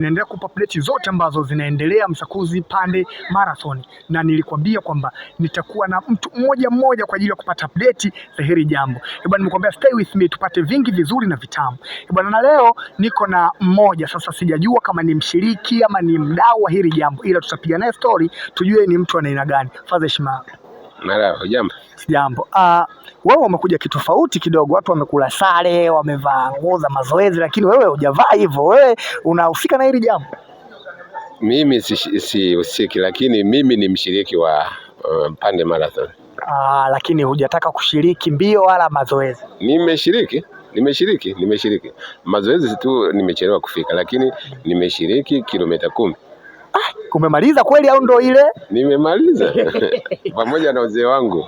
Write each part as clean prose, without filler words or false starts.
Naendelea kupa update zote ambazo zinaendelea Msakuzi Pande Marathon, na nilikwambia kwamba nitakuwa na mtu mmoja kwa ajili ya kupata update za hili jambo. Bwana, nimekwambia stay with me tupate vingi vizuri na vitamu. Bwana, na leo niko na mmoja sasa, sijajua kama ni mshiriki ama ni mdau wa hili jambo, ila tutapiga naye story tujue ni mtu wa aina gani. Father Shima. Mara jambo. Jambo. Wewe umekuja kitofauti kidogo, watu wamekula sare, wamevaa nguo za mazoezi, lakini wewe hujavaa hivyo. Wewe unahusika na hili jambo? Mimi si usiki, lakini mimi ni mshiriki wa Pande Marathon. Lakini hujataka kushiriki mbio wala mazoezi? Nimeshiriki. Mazoezi tu nimechelewa kufika, lakini nimeshiriki kilomita 10. Umemaliza kweli au ndo ile? Nimemaliza pamoja na wazee wangu.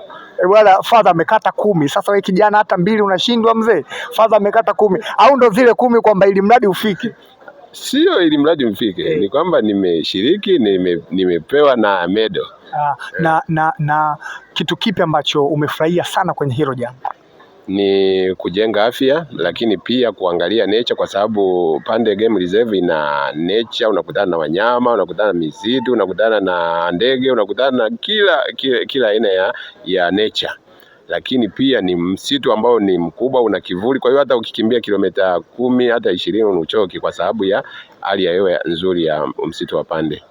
Bwana, Father amekata 10. Sasa wewe kijana hata 2 unashindwa mzee. Father amekata 10. Au ndo zile 10 kwamba ili mradi ufike? Sio ili mradi mfike. Ni kwamba nimeshiriki, nimepewa na medal. Na kitu kipi ambacho umefurahia sana kwenye hilo jambo? Ni kujenga afya, lakini pia kuangalia nature, kwa sababu Pande Game Reserve ina nature. Unakutana na wanyama, unakutana na misitu, unakutana na ndege, unakutana na kila aina ya nature. Lakini pia ni msitu ambao ni mkubwa, una kivuli. Kwa hiyo hata ukikimbia kilomita 10 hata 20 unuchoki, kwa sababu ya hali ya hewa nzuri ya msitu wa Pande.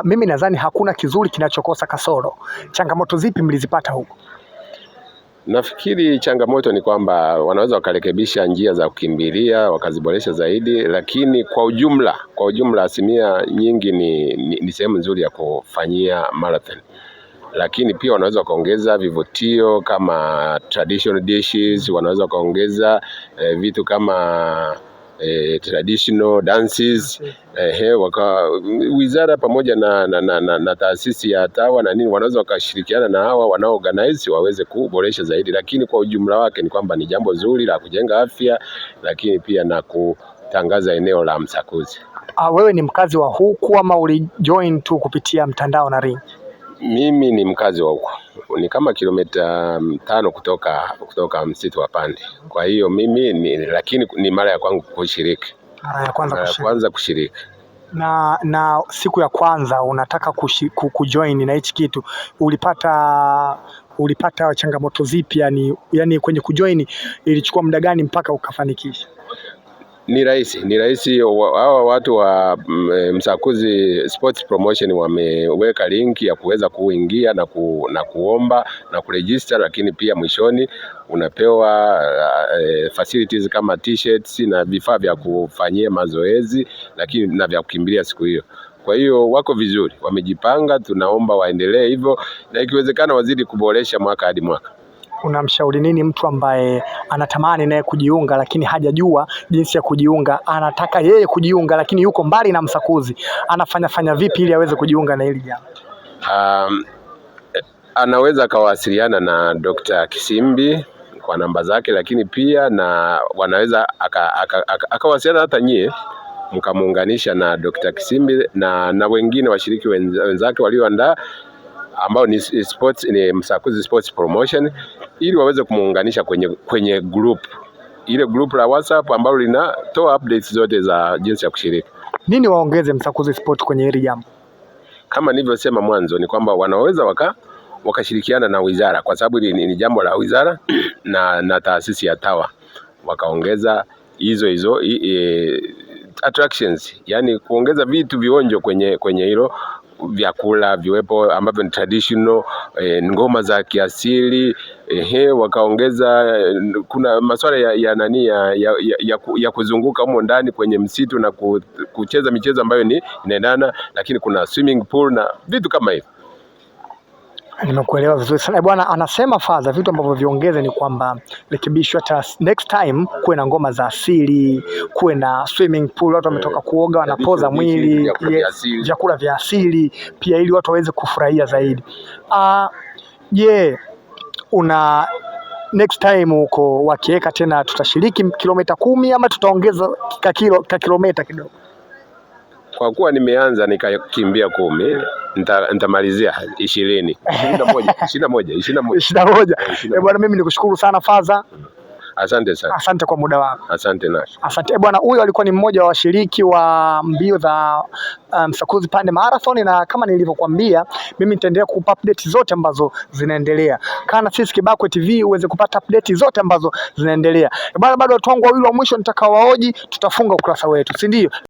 Mimi nadhani hakuna kizuri kinachokosa kasoro. Changamoto zipi mlizipata huko? Nafikiri changamoto ni kwamba wanaweza wakarekebisha njia za kukimbilia, wakaziboresha zaidi, lakini kwa ujumla asilimia nyingi ni sehemu nzuri ya kufanyia marathon. Lakini pia wanaweza wakaongeza vivutio kama traditional dishes, wanaweza wakaongeza vitu kama traditional dances. Wizara pamoja na taasisi ya TAWA na nini wanaweza wakashirikiana na hawa wanaoorganize waweze kuboresha zaidi, lakini kwa ujumla wake ni kwamba ni jambo zuri la kujenga afya, lakini pia na kutangaza eneo la Msakuzi. Wewe ni mkazi wa huku ama ulijoin tu kupitia mtandao na ring? Mimi ni mkazi wa huku, ni kama kilomita 5 kutoka msitu wa Pande. Kwa hiyo mimi lakini ni mara ya kwangu kushiriki. Mara ya kwanza kushiriki. Na siku ya kwanza unataka kujoin na hichi kitu, ulipata changamoto zipi? Yani kwenye kujoin ilichukua muda gani mpaka ukafanikisha? Ni rahisi. Hawa watu wa Msakuzi Sports Promotion wameweka link ya kuweza kuingia na kuomba na kuregister, lakini pia mwishoni unapewa facilities kama t-shirts na vifaa vya kufanyia mazoezi, lakini na vya kukimbilia siku hiyo. Kwa hiyo wako vizuri, wamejipanga. Tunaomba waendelee hivyo, na ikiwezekana wazidi kuboresha mwaka hadi mwaka. Unamshauri nini mtu ambaye anatamani naye kujiunga lakini hajajua jinsi ya kujiunga, anataka yeye kujiunga lakini yuko mbali na Msakuzi, anafanya vipi ili aweze kujiunga na hili jambo? Anaweza akawasiliana na Dr. Kisimbi kwa namba zake, lakini pia na wanaweza akawasiliana hata nyie mkamuunganisha na Dr. Kisimbi na wengine washiriki wenzake walioandaa ambao ni Msakuzi Sports Promotion, ili waweze kumuunganisha kwenye ile group la WhatsApp ambalo linatoa updates zote za jinsi ya kushiriki. Nini waongeze Msakuzi Sport kwenye hili jambo? Kama nilivyosema mwanzo ni kwamba wanaweza wakashirikiana na wizara, kwa sababu ni jambo la wizara na taasisi ya TAWA, wakaongeza hizo attractions, yani kuongeza vitu vionjo kwenye hilo, vyakula viwepo ambavyo ni traditional, ngoma za kiasili, wakaongeza. Kuna masuala ya kuzunguka humo ndani kwenye msitu na kucheza michezo ambayo inaendana, lakini kuna swimming pool na vitu kama hivyo. Nimekuelewa vizuri sana bwana. Anasema Father vitu ambavyo viongeze ni kwamba rekebishwa hata next time kuwe na ngoma za asili, kuwe na swimming pool, watu wametoka kuoga wanapoza mwili, vyakula vya asili pia, ili watu waweze kufurahia zaidi. Una next time huko wakiweka tena tutashiriki kilomita 10 ama tutaongeza kilomita kidogo? Kwa kuwa nimeanza nikakimbia 10, nitamalizia 20. 21. Bwana, mimi nikushukuru sana Father. Asante sana. Asante kwa muda wako. Asante na. Asante bwana. Huyo alikuwa ni mmoja wa washiriki wa mbio za Msakuzi Pande Marathon, na kama nilivyokuambia mimi nitaendelea kukupa update zote ambazo zinaendelea. Kana sisi Kibakwe TV uweze kupata update zote ambazo zinaendelea. Bwana, bado watu wangu wawili wa mwisho nitakaowaoji, tutafunga ukurasa wetu, si ndio?